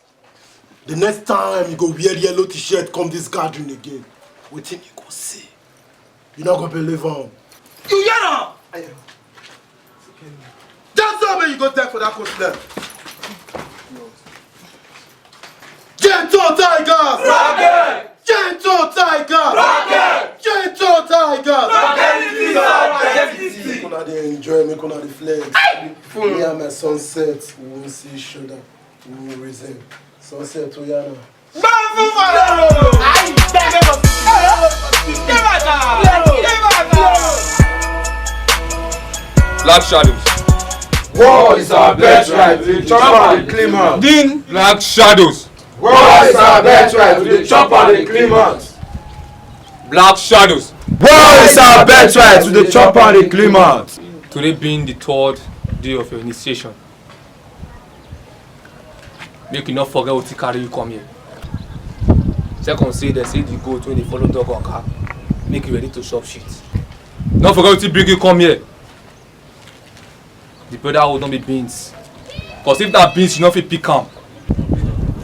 The next time you go wear yellow t-shirt, come this gathering again. What you go see? You're not gonna believe him. You hear her? That's how you go there for that coach left. Gentle Tigers! Rocket! Gentle Tigers! Rocket! Gentle Tigers! Rocket! Kuna dey enjoy me, kuna dey flex. Me and my sunset, we will see each other. We will resume. Sunset, Oyana. Black Shadows. War is our birthright, we chop and clean out. Ding! Black Shadows. War is our birthright, we chop and clean out. Black Shadows. War is our birthright, we chop and clean out. Today being the third day of your initiation, make you not forget what you carry you come here. Second, say they say the goat when they follow dog or car, make you ready to chop shit. Don't forget what you bring you come here. The brotherhood don't be beans. Cause if that beans, you not fit pick am.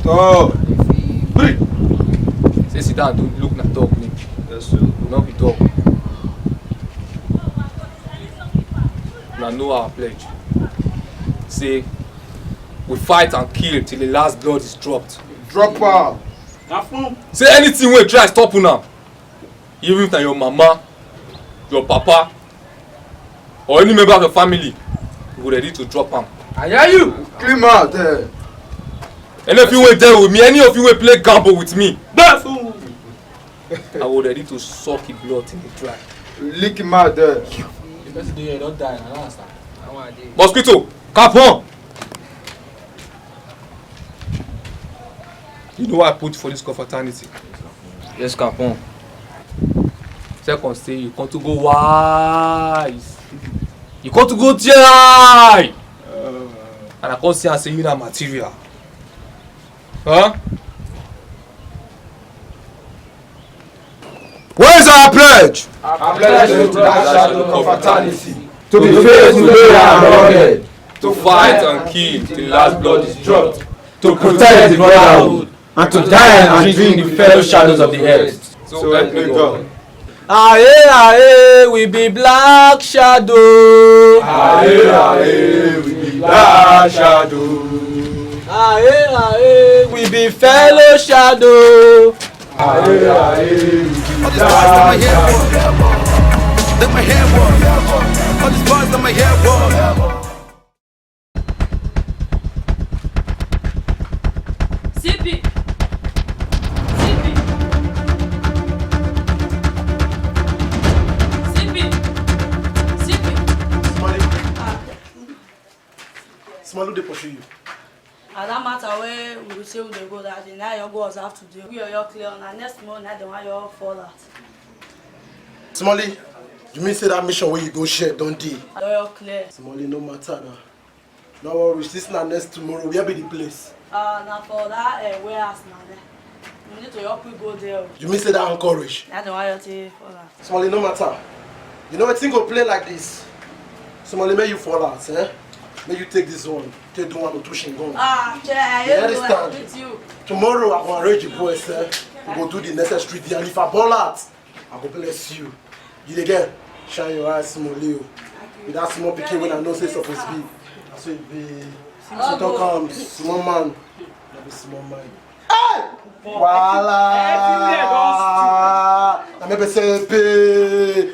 Oh. Say sit down, don't look na dog name. Yes sir. You not be dog. I know our pledge. Say, we fight and kill till the last blood is dropped. Drop out. Say anything wey try stop una. Even if na your mama, your papa, or any member of your family, we go ready to drop am. I hear you. Clean out there. Any of you wey there with me, any of you wey play gamble with me, I go ready to suck his blood till he dry. Lick him out there. Mosquito, cap on. You know why I put for this confraternity? Yes, Capon. Second say you want to go wise. You want to go high. And I can't see and say you na material. Huh? Where is our pledge? Our pledge is to that shadow confraternity. To be faithful, loyal and rugged. To fight and kill till the last blood is dropped. To protect the brotherhood. And to die and drink the fellow shadows of the earth. So help me God. Aye, aye, we be Black Shadow. Aye, aye, we be Black Shadow. Aye, aye, we be fellow shadow. Aye, aye, we be Black Shadow. Let my hair walk. All these boys let my hair walk. CP. Small, they pursue you. And that matter where we say we go that day, now your girls have to do. We are your clear and next month I don't want your fall out. Smally, you mean say that mission where you go share, don't you? You're clear. Smally, no matter now. No worries, this na next tomorrow. Where be the place? Now for that warehouse now there. We need to help you go there. You mean say that encourage? I don't want you to fall out. Smally, no matter. You know what thing go play like this? Smally, may you fall out, eh? May you take this one. Take the one to touch and go. I understand. With you. Tomorrow I will arrange the boys, eh? We go do the necessary thing, and if I ball out, I go bless you. You again, shine your eyes, Smally. With that small picking when I know say supposed to be. So it be. So don't come, small man. That be small man. Hey! Voila! I maybe say pay. Hey!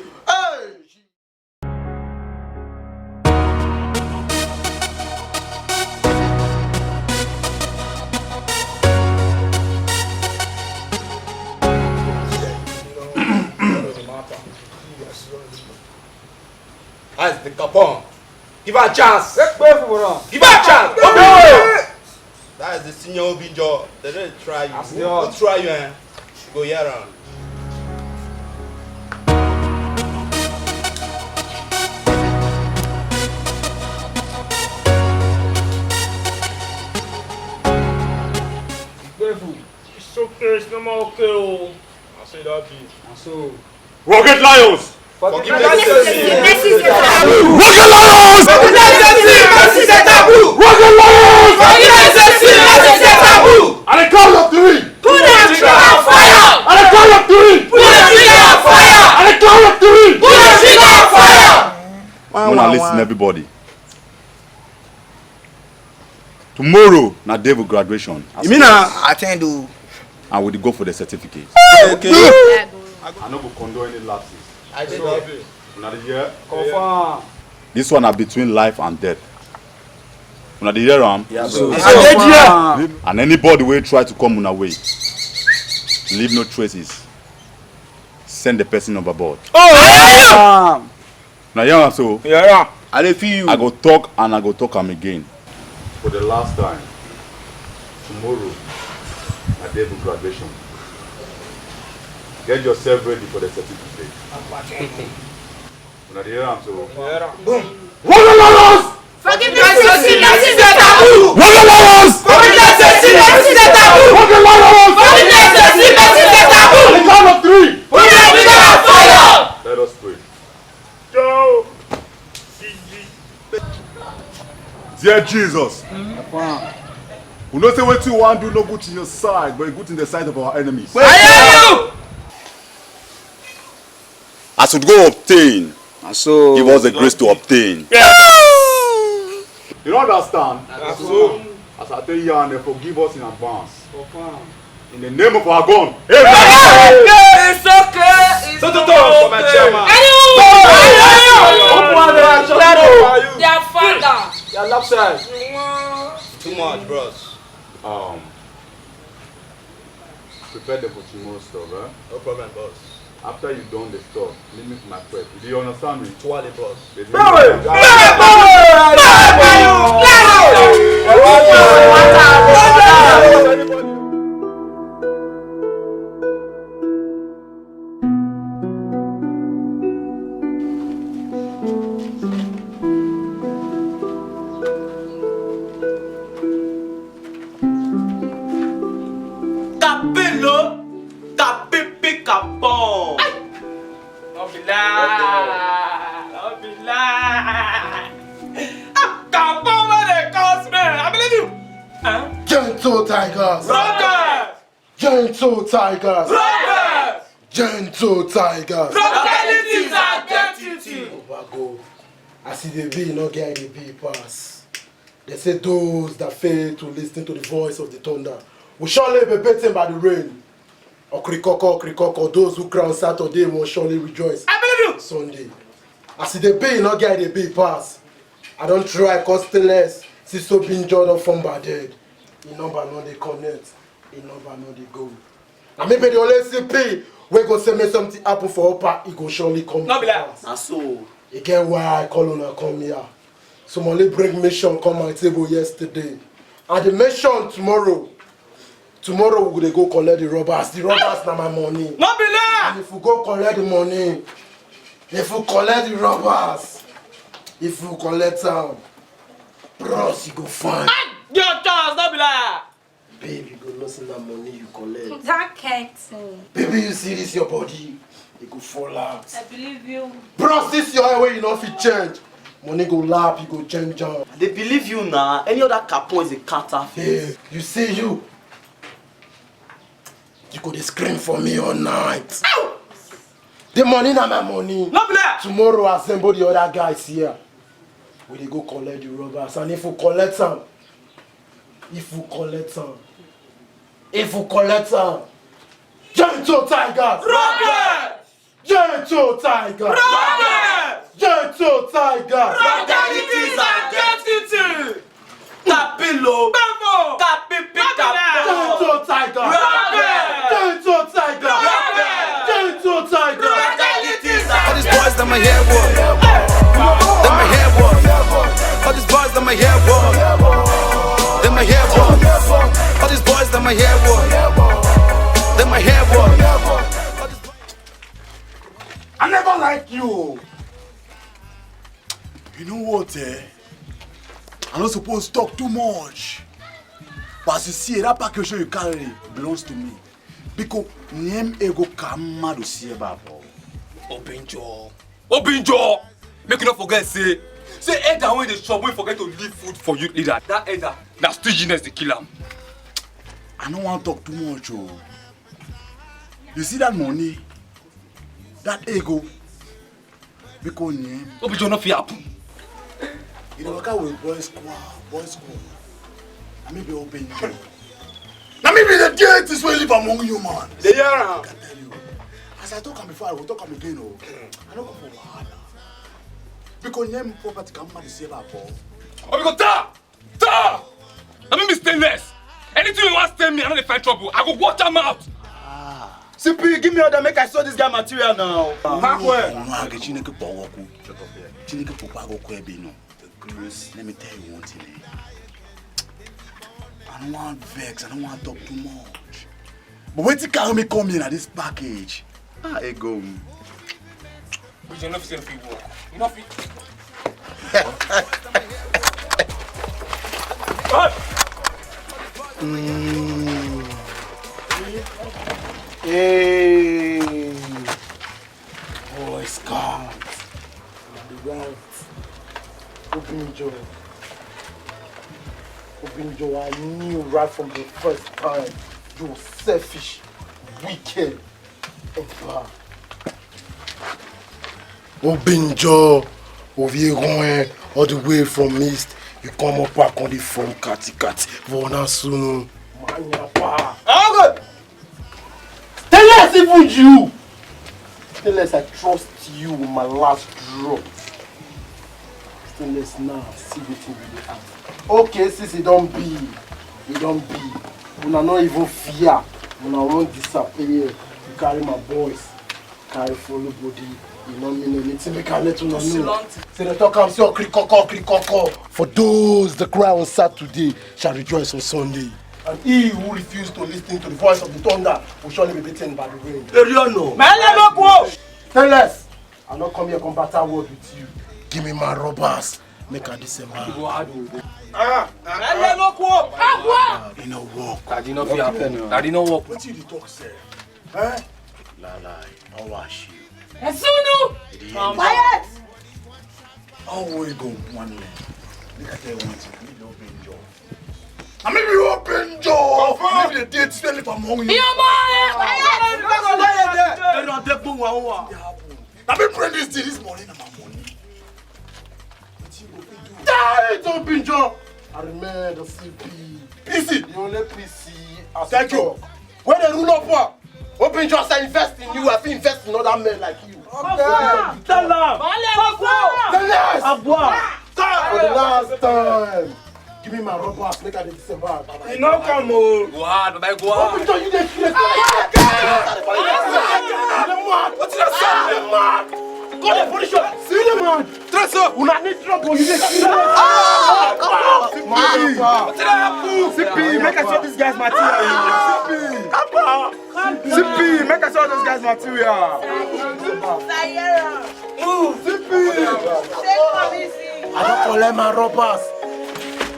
As the Capon. Give her a chance. Give her a chance. That is the senior Obinjo. They didn't try you. Who try you, eh? Go here around. It's okay, it's not okay. Oh. I say that be. So, Rugged Lions! forgiveness is a sin. Rugged Lions! Forgiveness is a taboo. Rugged Lions! Forgiveness is a taboo. And the count of three. Put the trigger on fire. And the count of three. Put the trigger on fire. And the count of three. Put the trigger on fire. Now listen, everybody. Tomorrow, na day of graduation. You mean I attend to? And we go for the certificate. Okay. I no go condone any lapses. I did Una dey hear? confirm. This one are between life and death. Una dey hear am? Yeah, And anybody wey try to come una way, leave no traces. Send the person overboard. Oh! Now hear am so? Yeah. I dey feel you. I go talk and I go talk am again. For the last time, tomorrow, na day of graduation. Get yourself ready for the certificate. Una dey hear am so? Rugged Lions! Forgiveness is a taboo. Rugged Lions! Forgiveness is a taboo. Rugged Lions! Forgiveness is a taboo. And the count of three. Put the trigger on fire. Let us pray. Joe! Dear Jesus, we know say wetin you wan do no good in your side, but good in the side of our enemies. I hear you. As we go obtain And so give us the grace to obtain. You don't understand? As I tell you, and they forgive us in advance. In the name of our God. It's okay. It's Their father. Your left side. Too much, bros. Prepare them for tomorrow's stuff, eh? No problem, boss. After you've done the stuff, leave me to my prep. Do you understand me? Tuale, boss. Capillo, capipi capon. Don't be lie. Come on, where they cost me. I believe you. Gentle tigers. Rockers. Gentle tigers. Rockers. Gentle tigers. Localities are identity. Obago, I see the be no get the be pass. They say those that fail to listen to the voice of the thunder will surely be beaten by the rain. Okrikoko, those who crown Saturday will surely rejoice. I believe you. Sunday. I see the be no get the be pass. I don't try costless. See so being joined up from bad dead. In number no they connect. In number no they go. And maybe the only CP we go say me something happen for upper, it go surely come No be like. Na so. Again, why I call on her come here. Somebody bring mission come my table yesterday. And the mission tomorrow. Tomorrow we go collect the robbers. The robbers na my money. No be like. And if we go collect the money, if we collect the robbers, if we collect them, bros, you go find. Your chance, no be like. Baby, you go losing that money you collect. That can't. Baby, you see this your body, you go fall out. I believe you. Bros, this your way you know fit change. Money go lap, you go change down. They believe you now. Any other capon is a counterfeit. Hey, you see you. You go dey scream for me all night. Ow! The money na my money. No be like. Tomorrow assemble the other guys here. We dey go collect the robbers, and if we collect them, Gentle tigers. Rockers. Gentle tigers. Rockers. Gentle tigers. Localities are identity. Capillo, Bambo. capipi capon. Gentle tigers. Gentle tigers. Gentle tigers. Localities are All these boys that my hair walk. That my hair walk. All these boys that my hair walk. That my hair walk. All these boys that my hair walk. That my hair walk. I never like you. You know what, I'm not supposed to talk too much. But as you see, that package you carry belongs to me. Because name ego kama do see about. Obinjo. Make you not forget, say elder when they shop, we forget to leave food for youth leader. That elder, na stinginess they kill him. I don't want to talk too much, oh. You see that money? That ego? Because name. Obinjo not fit happen. You know, look at with boys squad. I may be open. Now maybe the date is where live among you, man. They hear am. I can tell you. As I talk before, I will talk again, oh. I don't come for wahala. Because name property come man save up, oh. Obinjo, ta! I mean be stainless. Anything you want to tell me, I know they find trouble. I go watch them out. CP, give me order, make I saw this guy material now. Halfway. Let me tell you one thing. I don't want vex, I don't want to talk too much. But when you carry me come in at this package, ego. But you know if you say people, you know if Hey, Boy Scouts, the right. Obinjo, I knew right from the first time you were selfish, wicked, and bad. Obinjo, Ovieron, all the way from East. You come up back on the from Kati. Vona Sunu. Manyapa. Tell us even you. Tell us I trust you with my last drop. Tell us now, see what you really have. Okay, since it don't be. Una not even fear. Una won't disappear. You carry my boys. Carry follow body. You know me anything. Make I let you know. Say the talk, I'm so krikoko. For those the cry on Saturday shall rejoice on Sunday. And he who refused to listen to the voice of the thunder will surely be beaten by the rain. Tell us. I'll not come here and battle word with you. Give me my robbers. Make a December. You know walk. Daddy no fit happen. Daddy no walk. What you talk say? Eh? Lie. I'll wash you. Esunu! Quiet! How will you go one leg? Look at that one. Maybe open jaw. I mean you open jaw. Maybe the date still live among you. Let me bring this deal this morning and my money. Die, open jaw. I remember the CP. PC. The only PC. Thank you. When they rule up, open jaw say invest in you. I think invest in other men like you. Okay. Tell them. For the last time. Give me my robbers. Make a December. You know come on. Go hard, baby, go hard. Open jaw, you dey kill it. What's that sound? Call the police. See the man. Dress up. Una need trouble. You dey kill it. What's that happen? CP, make us show these guys material. CP, make us show those guys material. CP. I don't collect my robbers.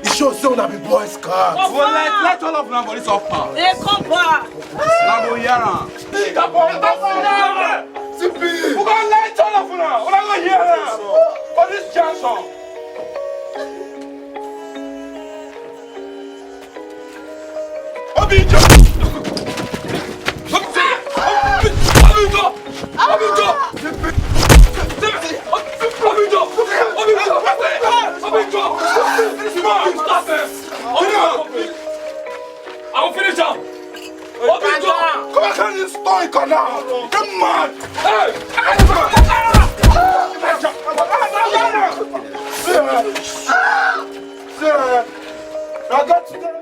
It shows you that be boys cars. Well, let all of them for this offer. They come back. Now go here. CP. We're going to let all of them. We're going to hear them. For this junction. Obinjo! I will finish up. Obinjo! Come on, can you stop now? Come on! Hey! Sir, I got you.